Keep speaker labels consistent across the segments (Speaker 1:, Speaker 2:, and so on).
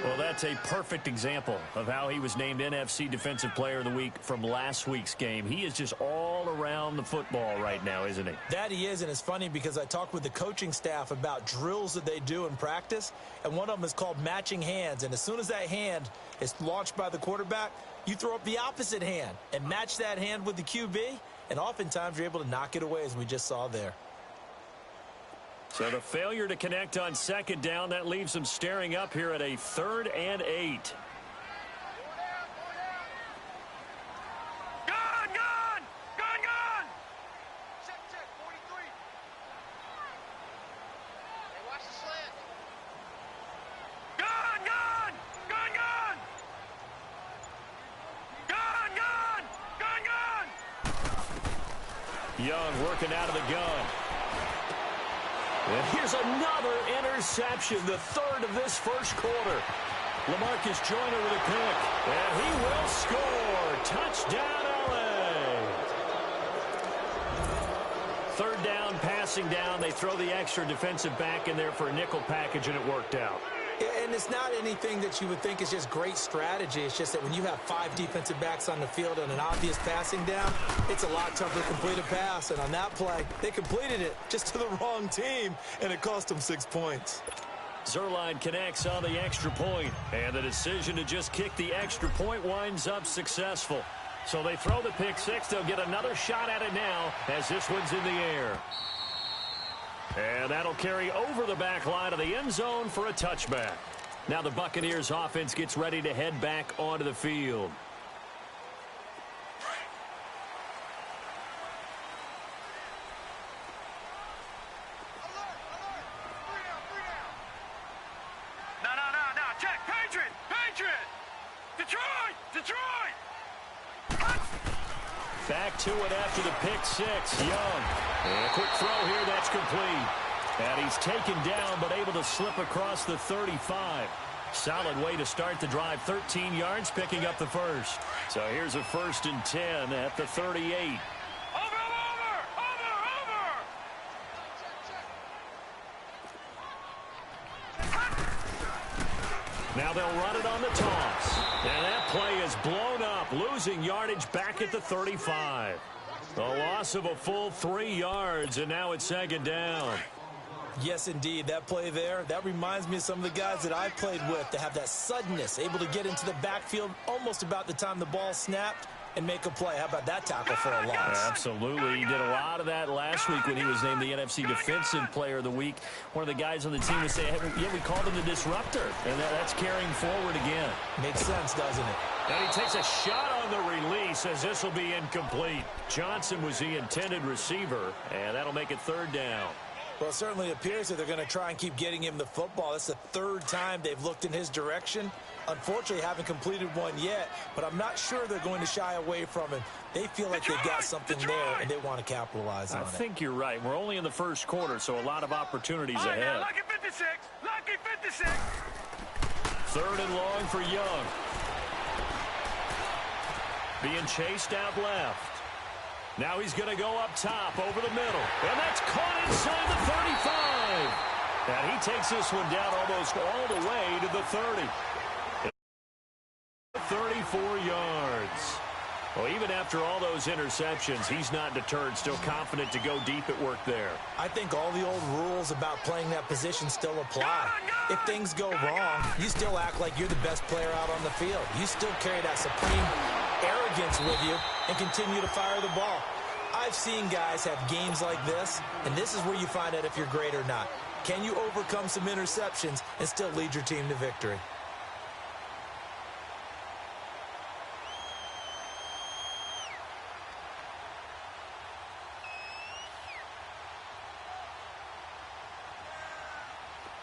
Speaker 1: Well, that's a perfect example of how he was named NFC Defensive Player of the Week from last week's game. He is just all around the football right now, isn't he?
Speaker 2: That he is, and it's funny because I talked with the coaching staff about drills that they do in practice, and one of them is called matching hands. And as soon as that hand is launched by the quarterback, you throw up the opposite hand and match that hand with the QB, and oftentimes you're able to knock it away, as we just saw there.
Speaker 1: So the failure to connect on second down, that leaves them staring up here at a 3rd and 8.
Speaker 3: Gone! Gone! Gone! Gone! Check, 43. Hey, watch the slant. Gone! Gone! Gone! Gone! Gone! Gone! Gone!
Speaker 1: Young working out of the gun. And here's another interception, the 3rd of this first quarter. LaMarcus Joyner with a pick. And he will score. Touchdown, LA. 3rd down, passing down. They throw the extra defensive back in there for a nickel package, and it worked out.
Speaker 2: And it's not anything that you would think is just great strategy. It's just that when you have 5 defensive backs on the field and an obvious passing down, it's a lot tougher to complete a pass. And on that play, they completed it just to the wrong team, and it cost them 6 points.
Speaker 1: Zuerlein connects on the extra point, and the decision to just kick the extra point winds up successful. So they throw the pick six. They'll get another shot at it now as this one's in the air. And that'll carry over the back line of the end zone for a touchback. Now the Buccaneers offense gets ready to head back onto the field.
Speaker 3: No. Check. Patriot. Detroit.
Speaker 1: Back to it after the pick six. Young. And a quick throw here. That's complete. And he's taken down but able to slip across the 35. Solid way to start the drive. 13 yards, picking up the first. So here's a 1st and 10 at the 38.
Speaker 3: Over.
Speaker 1: Now they'll run it on the toss. And that play is blown up, losing yardage back at the 35. A loss of a full 3 yards, and now it's 2nd down.
Speaker 2: Yes, indeed. That play there, that reminds me of some of the guys that I played with to have that suddenness, able to get into the backfield almost about the time the ball snapped and make a play. How about that tackle for a loss?
Speaker 1: Absolutely. He did a lot of that last week when he was named the NFC Defensive Player of the Week. One of the guys on the team would say, hey, yeah, we called him the disruptor. And that's carrying forward again.
Speaker 2: Makes sense, doesn't it?
Speaker 1: And he takes a shot on the release as this will be incomplete. Johnson was the intended receiver, and that'll make it 3rd down.
Speaker 2: Well, it certainly appears that they're going to try and keep getting him the football. That's the 3rd time they've looked in his direction. Unfortunately, haven't completed one yet, but I'm not sure they're going to shy away from him. They feel like they've got something there, and they want to capitalize on it.
Speaker 1: I think you're right. We're only in the first quarter, so a lot of opportunities ahead.
Speaker 3: Now, lucky 56.
Speaker 1: 3rd and long for Young. Being chased out left. Now he's going to go up top over the middle. And that's caught inside the 35. And he takes this one down almost all the way to the 30. 34 yards. Well, even after all those interceptions, he's not deterred, still confident to go deep at work there.
Speaker 2: I think all the old rules about playing that position still apply. If things go wrong, you still act like you're the best player out on the field. You still carry that supreme arrogance with you and continue to fire the ball. I've seen guys have games like this, and this is where you find out if you're great or not. Can you overcome some interceptions and still lead your team to victory?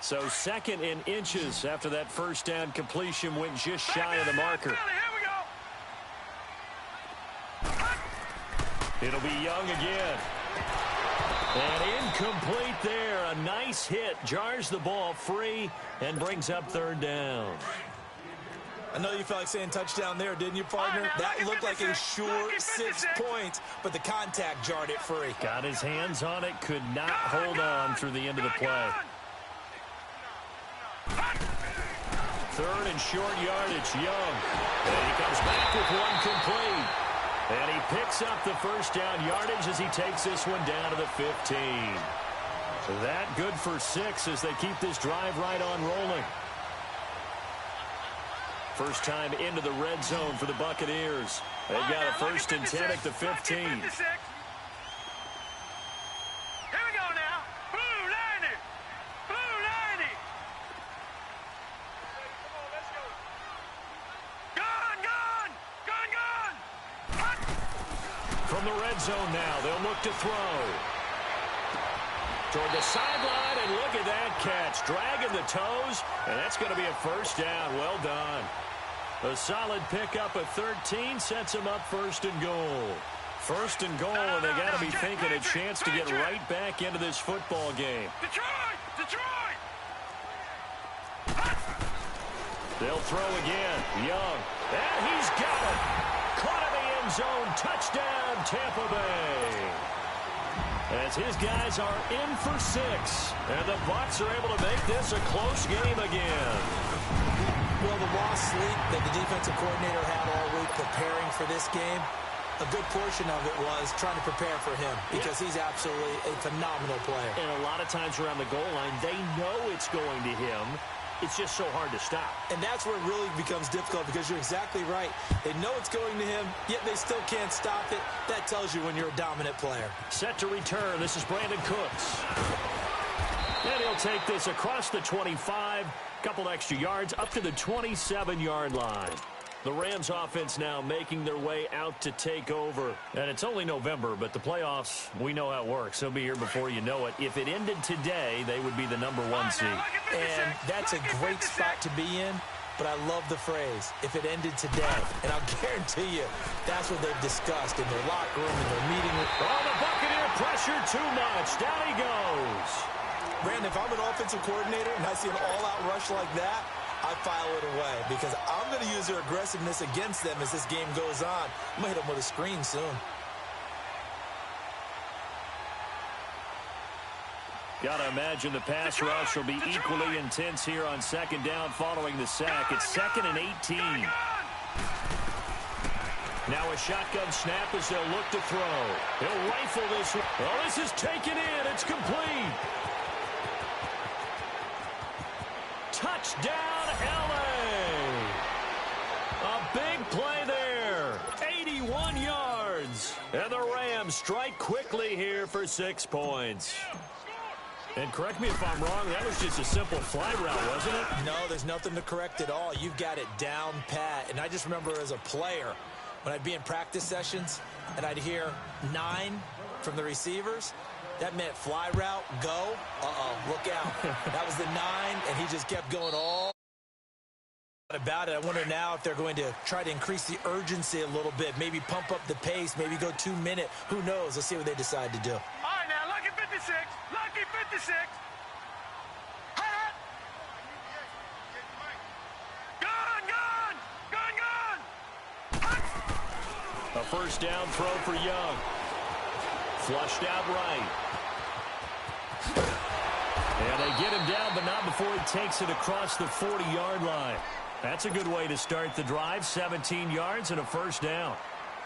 Speaker 1: So 2nd and inches after that 1st down completion went just shy of the marker. It'll be Young again. And incomplete there. A nice hit. Jars the ball free and brings up 3rd down.
Speaker 2: I know you felt like saying touchdown there, didn't you, partner? That looked like a sure 6 points, but the contact jarred it free.
Speaker 1: Got his hands on it. Could not hold on through the end of the play. 3rd and short yardage. Young. And he comes back with one complete. And he picks up the first down yardage as he takes this one down to the 15. That good for 6 as they keep this drive right on rolling. First time into the red zone for the Buccaneers. They've got a 1st and 10 at the 15.
Speaker 3: Here we go now. Blue 90. Blue 90. Come on, let's go. Gun, gun. Gun, gun.
Speaker 1: From the red zone now, they'll look to throw. Toward the sideline, and look at that catch. Dragging the toes, and that's going to be a first down. Well done. A solid pickup of 13 sets them up 1st and goal. 1st and goal, and they got to be thinking a chance to get right back into this football game.
Speaker 3: Detroit! Detroit!
Speaker 1: They'll throw again. Young. And he's got it. Caught in the end zone. Touchdown, Tampa Bay. As his guys are in for 6. And the Bucs are able to make this a close game again.
Speaker 2: Well, the lost sleep that the defensive coordinator had all week preparing for this game, a good portion of it was trying to prepare for him because he's absolutely a phenomenal player.
Speaker 1: And a lot of times around the goal line, they know it's going to him. It's just so hard to stop.
Speaker 2: And that's where it really becomes difficult because you're exactly right. They know it's going to him, yet they still can't stop it. That tells you when you're a dominant player.
Speaker 1: Set to return. This is Brandon Cooks. And he'll take this across the 25. Couple extra yards up to the 27-yard line. The Rams offense now making their way out to take over. And it's only November, but the playoffs, we know how it works. They'll be here before you know it. If it ended today, they would be the number 1 seed.
Speaker 2: And that's a great spot to be in, but I love the phrase, if it ended today. And I'll guarantee you, that's what they've discussed in their locker room, in their meeting.
Speaker 1: Oh, the Buccaneer pressure too much. Down he goes.
Speaker 2: Brandon, if I'm an offensive coordinator and I see an all-out rush like that, I file it away because I'm going to use their aggressiveness against them as this game goes on. I'm going to hit them with a screen soon.
Speaker 1: Got to imagine the pass rush will be equally intense here on 2nd down following the sack. It's 2nd and 18. Now a shotgun snap as they'll look to throw. He'll rifle this one. Oh, this is taken in. It's complete. Touchdown, L.A. A big play there. 81 yards. And the Rams strike quickly here for 6 points. And correct me if I'm wrong, that was just a simple fly route, wasn't it?
Speaker 2: No, there's nothing to correct at all. You've got it down pat. And I just remember as a player, when I'd be in practice sessions and I'd hear 9 from the receivers, that meant fly route, go. Look out. That was the 9, and he just kept going all about it. I wonder now if they're going to try to increase the urgency a little bit, maybe pump up the pace, maybe go 2-minute. Who knows? Let's see what they decide to do.
Speaker 3: All right, now, lucky 56. Lucky 56. Hot. Gun, gun. Gun, gun. Hot.
Speaker 1: A first down throw for Young. Flushed out right. And they get him down, but not before he takes it across the 40-yard line. That's a good way to start the drive. 17 yards and a first down.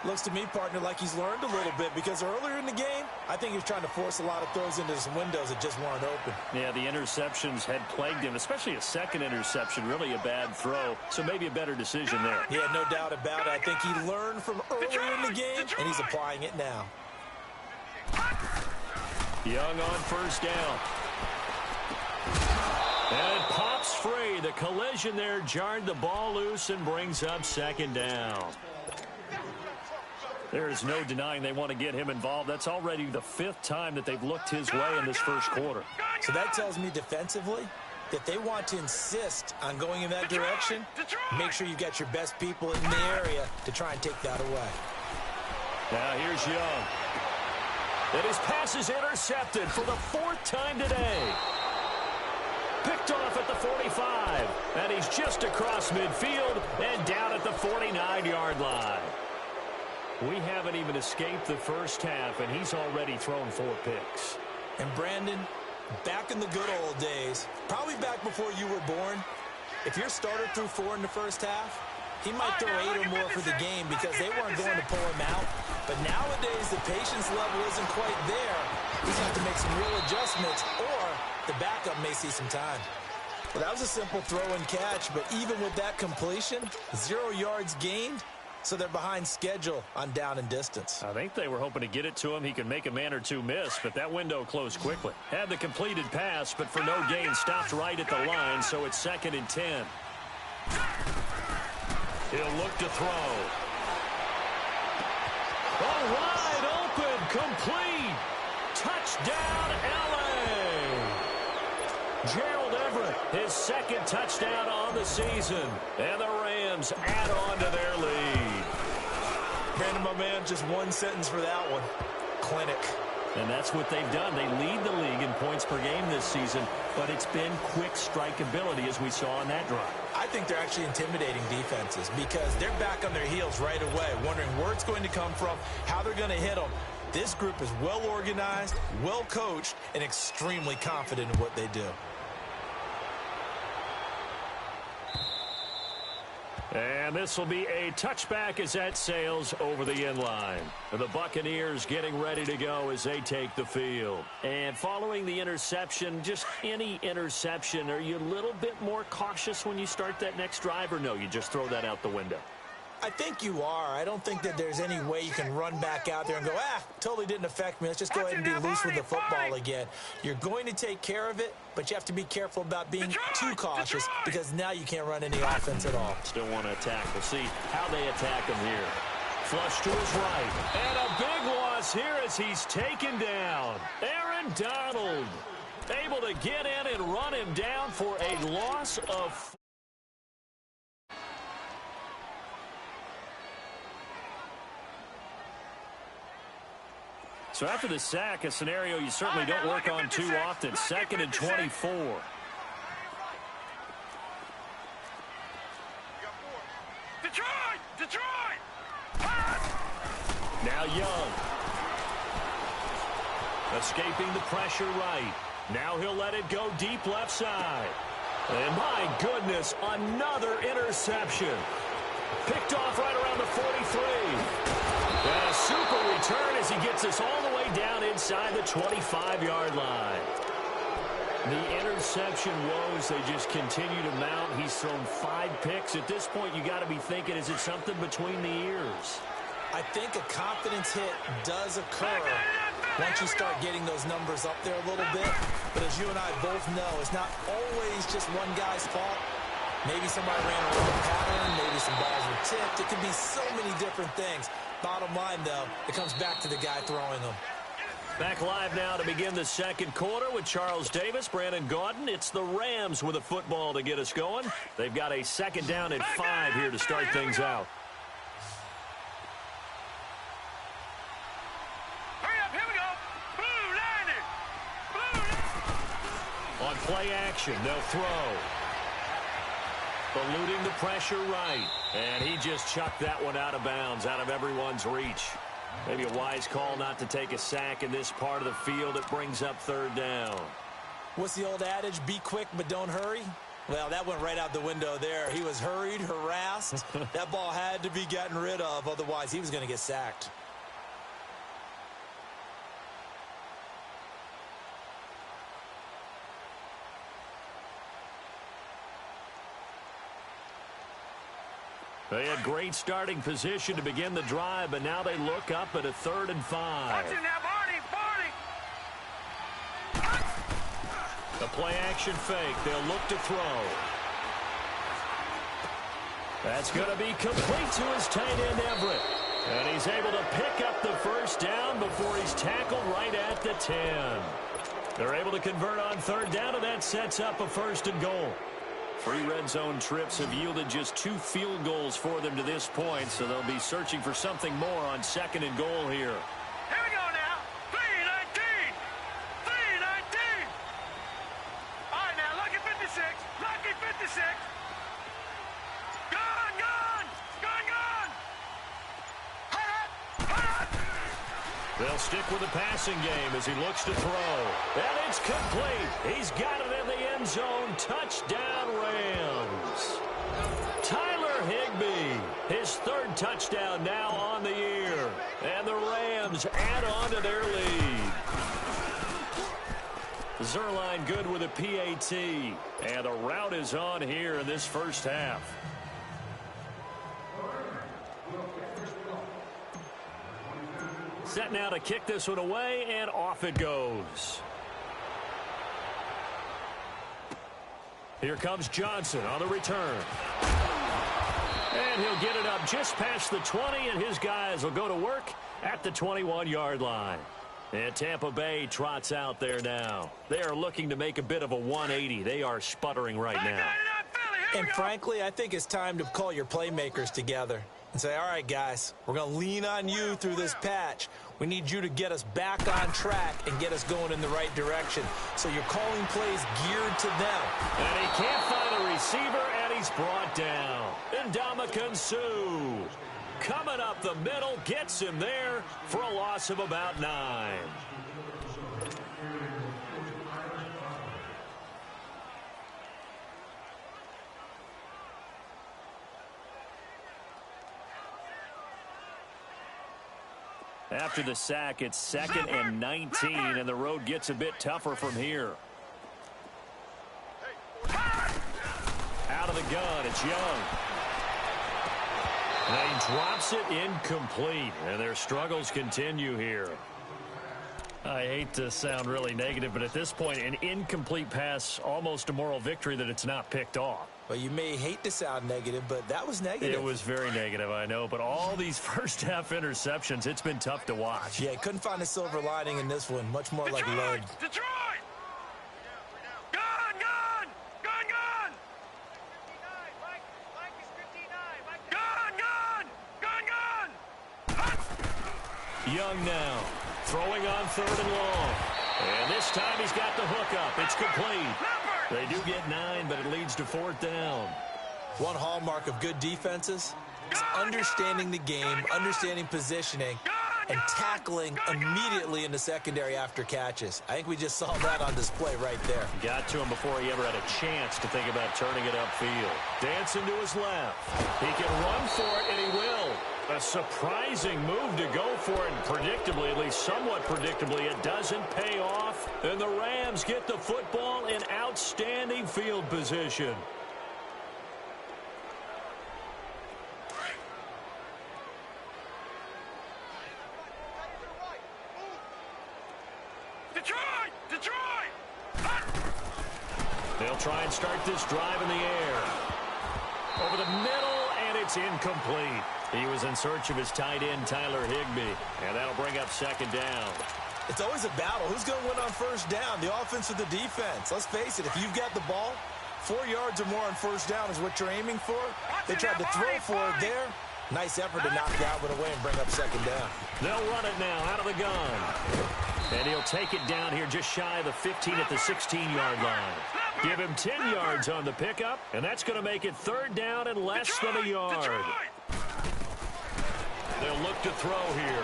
Speaker 2: Looks to me, partner, like he's learned a little bit because earlier in the game, I think he was trying to force a lot of throws into some windows that just weren't open.
Speaker 1: Yeah, the interceptions had plagued him, especially a second interception, really a bad throw. So maybe a better decision there.
Speaker 2: Yeah, no doubt about it. I think he learned from earlier in the game, and he's applying it now.
Speaker 1: Young on first down. And it pops free. The collision there jarred the ball loose and brings up 2nd down. There is no denying they want to get him involved. That's already the 5th time that they've looked his way in this first quarter.
Speaker 2: So that tells me defensively that they want to insist on going in that direction. Make sure you've got your best people in the area to try and take that away.
Speaker 1: Now here's Young. And his pass is intercepted for the 4th time today. Picked off at the 45. And he's just across midfield and down at the 49-yard line. We haven't even escaped the first half, and he's already thrown 4 picks.
Speaker 2: And Brandon, back in the good old days, probably back before you were born, If your starter threw 4 in the first half, he might throw 8 or more for the game because they weren't going to pull him out. But nowadays, the patience level isn't quite there. He's got to make some real adjustments, or the backup may see some time. Well, that was a simple throw and catch, but even with that completion, 0 yards gained, so they're behind schedule on down and distance.
Speaker 1: I think they were hoping to get it to him. He could make a man or two miss, but that window closed quickly. Had the completed pass, but for no gain, stopped right at the line, so it's 2nd and 10. He'll look to throw. Oh, wide open, complete. Touchdown, L.A. Gerald Everett, his 2nd touchdown on the season. And the Rams add on to their lead.
Speaker 2: Brandon, my man, just one sentence for that one. Clinic.
Speaker 1: And that's what they've done. They lead the league in points per game this season, but it's been quick strike ability as we saw on that drive.
Speaker 2: I think they're actually intimidating defenses because they're back on their heels right away, wondering where it's going to come from, how they're going to hit them. This group is well organized, well coached, and extremely confident in what they do.
Speaker 1: And this will be a touchback as that sails over the end line. The Buccaneers getting ready to go as they take the field. And following the interception, just any interception, are you a little bit more cautious when you start that next drive, or no, you just throw that out the window?
Speaker 2: I think you are. I don't think that there's any way you can run back out there and go, totally didn't affect me. Let's just go ahead and be loose with the football again. You're going to take care of it, but you have to be careful about being too cautious because now you can't run any offense at all.
Speaker 1: Still want to attack. We'll see how they attack him here. Flush to his right. And a big loss here as he's taken down. Aaron Donald able to get in and run him down for a loss of... So after the sack, a scenario you certainly don't work on too often. 2nd and 24.
Speaker 3: Detroit!
Speaker 1: Now Young. Escaping the pressure right. Now he'll let it go deep left side. And my goodness, another interception. Picked off right around the 43. And a super return as he gets us all the way down inside the 25-yard line. The interception woes, they just continue to mount. He's thrown 5 picks. At this point, you got to be thinking, is it something between the ears?
Speaker 2: I think a confidence hit does occur once you start getting those numbers up there a little bit. But as you and I both know, it's not always just one guy's fault. Maybe somebody ran a wrong pattern. Maybe some balls were tipped. It could be so many different things. Bottom line, though, it comes back to the guy throwing them.
Speaker 1: Back live now to begin the 2nd quarter with Charles Davis, Brandon Gaudin. It's the Rams with a football to get us going. They've got a 2nd down and 5 here to start things out.
Speaker 3: Hurry up, here we go. Blue line it.
Speaker 1: On play action, they'll throw. Eluding the pressure right. And he just chucked that one out of bounds, out of everyone's reach. Maybe a wise call not to take a sack in this part of the field. It brings up 3rd down.
Speaker 2: What's the old adage? Be quick, but don't hurry. Well, that went right out the window there. He was hurried, harassed. That ball had to be gotten rid of. Otherwise, he was going to get sacked.
Speaker 1: They had great starting position to begin the drive, but now they look up at a 3rd and 5.
Speaker 3: Watch it now, Barney.
Speaker 1: The play action fake. They'll look to throw. That's going to be complete to his tight end, Everett. And he's able to pick up the 1st down before he's tackled right at the 10. They're able to convert on 3rd down, and that sets up a 1st and goal. 3 red zone trips have yielded just 2 field goals for them to this point, so they'll be searching for something more on 2nd and goal here.
Speaker 3: Here we go now. 3-19. 3-19. All right, now, lucky 56. Lucky 56. Gone.
Speaker 1: They'll stick with the passing game as he looks to throw. And it's complete. He's got it in the end zone. Touchdown, Rams. touchdown now on the year. And the Rams add on to their lead. Zerline good with a PAT. And the route is on here in this first half. Set now to kick this one away, and off it goes. Here comes Johnson on the return. And he'll get it up just past the 20, and his guys will go to work at the 21-yard line. And Tampa Bay trots out there now. They are looking to make a bit of a 180. They are sputtering right now.
Speaker 2: And frankly, I think it's time to call your playmakers together and say, all right, guys, we're going to lean on you through this patch. We need you to get us back on track and get us going in the right direction. So you're calling plays geared to them.
Speaker 1: And he can't find a receiver, and he's brought down. Ndamukong Suh coming up the middle, gets him there for a loss of about 9. After the sack, it's 2nd and 19, and the road gets a bit tougher from here. Out of the gun, it's Young. And he drops it incomplete, and their struggles continue here. I hate to sound really negative, but at this point, an incomplete pass, almost a moral victory that it's not picked off.
Speaker 2: Well, you may hate to sound negative, but that was negative.
Speaker 1: It was very negative, I know, but all these first-half interceptions, it's been tough to watch.
Speaker 2: Yeah, couldn't find a silver lining in this one. Much more like lead.
Speaker 3: Detroit! Gone, gone! Gone, gone! Gone, gone! Gone, gone!
Speaker 1: Young now, throwing on 3rd and long. And this time he's got the hook up. It's complete. They do get 9, but it leads to 4th down.
Speaker 2: One hallmark of good defenses is understanding the game, understanding positioning, and tackling immediately in the secondary after catches. I think we just saw that on display right there.
Speaker 1: Got to him before he ever had a chance to think about turning it upfield. Dancing to his left. He can run for it, and he will. A surprising move to go for it, and predictably, at least somewhat predictably, it doesn't pay off. And the Rams get the football in outstanding field position.
Speaker 3: Detroit! Detroit!
Speaker 1: They'll try and start this drive in the air. Over the middle, and it's incomplete. He was in search of his tight end, Tyler Higbee, and that'll bring up 2nd down.
Speaker 2: It's always a battle. Who's going to win on 1st down, the offense or the defense? Let's face it, if you've got the ball, 4 yards or more on 1st down is what you're aiming for. They tried to throw for it there. Nice effort to knock that one away and bring up 2nd down.
Speaker 1: They'll run it now out of the gun. And he'll take it down here just shy of the 15 at the 16-yard line. Give him 10 yards on the pickup, and that's going to make it 3rd down and less than a yard. They'll look to throw here.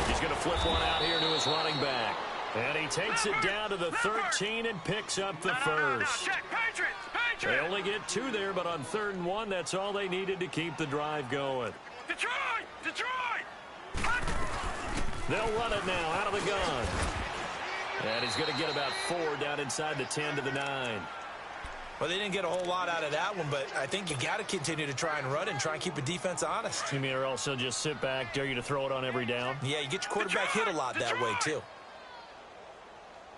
Speaker 1: He's going to flip one out here to his running back. And he takes it down to the 13 and picks up the first. They only get 2 there, but on 3rd and 1, that's all they needed to keep the drive going.
Speaker 3: Detroit! Detroit!
Speaker 1: They'll run it now out of the gun. And he's going to get about 4 down inside the 10 to the 9.
Speaker 2: Well, they didn't get a whole lot out of that one, but I think you got to continue to try and run and try and keep a defense honest.
Speaker 1: You mean or also just sit back, dare you to throw it on every down?
Speaker 2: Yeah, you get your quarterback hit a lot that way, too.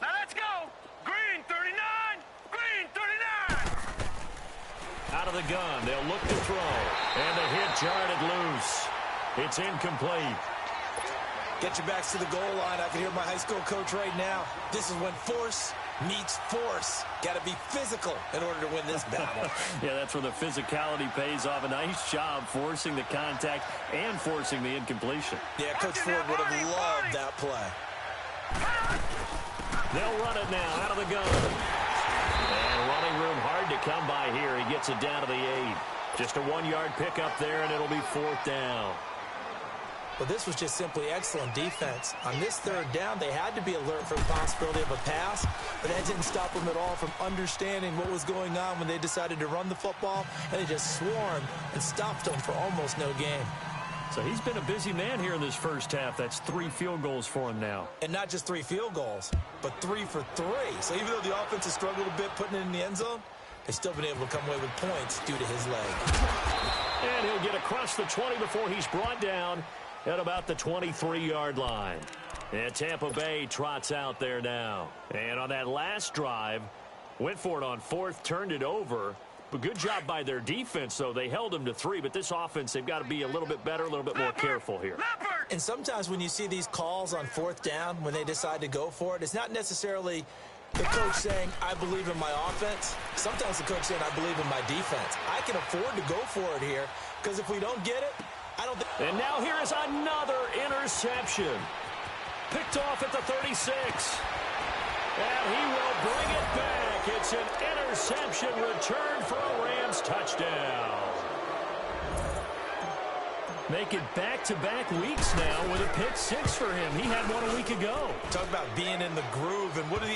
Speaker 3: Now let's go! Green 39! Green 39!
Speaker 1: Out of the gun, they'll look to throw. And the hit jarred it loose. It's incomplete.
Speaker 2: Get your backs to the goal line. I can hear my high school coach right now. This is when force meets force. Got to be physical in order to win this battle.
Speaker 1: Yeah, that's where the physicality pays off. A nice job forcing the contact and forcing the incompletion.
Speaker 2: Yeah, Coach Ford would have loved that play.
Speaker 1: They'll run it now out of the gun. And running room hard to come by here. He gets it down to the 8. Just a 1-yard pickup there, and it'll be 4th down.
Speaker 2: Well, this was just simply excellent defense. On this 3rd down, they had to be alert for the possibility of a pass, but that didn't stop them at all from understanding what was going on when they decided to run the football, and they just swarmed and stopped them for almost no gain.
Speaker 1: So he's been a busy man here in this first half. That's 3 field goals for him now.
Speaker 2: And not just 3 field goals, but 3 for 3. So even though the offense has struggled a bit putting it in the end zone, they've still been able to come away with points due to his leg.
Speaker 1: And he'll get across the 20 before he's brought down at about the 23-yard line. And Tampa Bay trots out there now. And on that last drive, went for it on 4th, turned it over. But good job by their defense, though. They held them to 3, but this offense, they've got to be a little bit better, a little bit more careful here.
Speaker 2: And sometimes when you see these calls on 4th down, when they decide to go for it, it's not necessarily the coach saying, I believe in my offense. Sometimes the coach saying, I believe in my defense. I can afford to go for it here, because if we don't get it, I don't think...
Speaker 1: And now here is another interception. Picked off at the 36. And he will bring it back. It's an interception return for a Rams touchdown. Make it back-to-back weeks now with a pick 6 for him. He had one a week ago.
Speaker 2: Talk about being in the groove. And what do the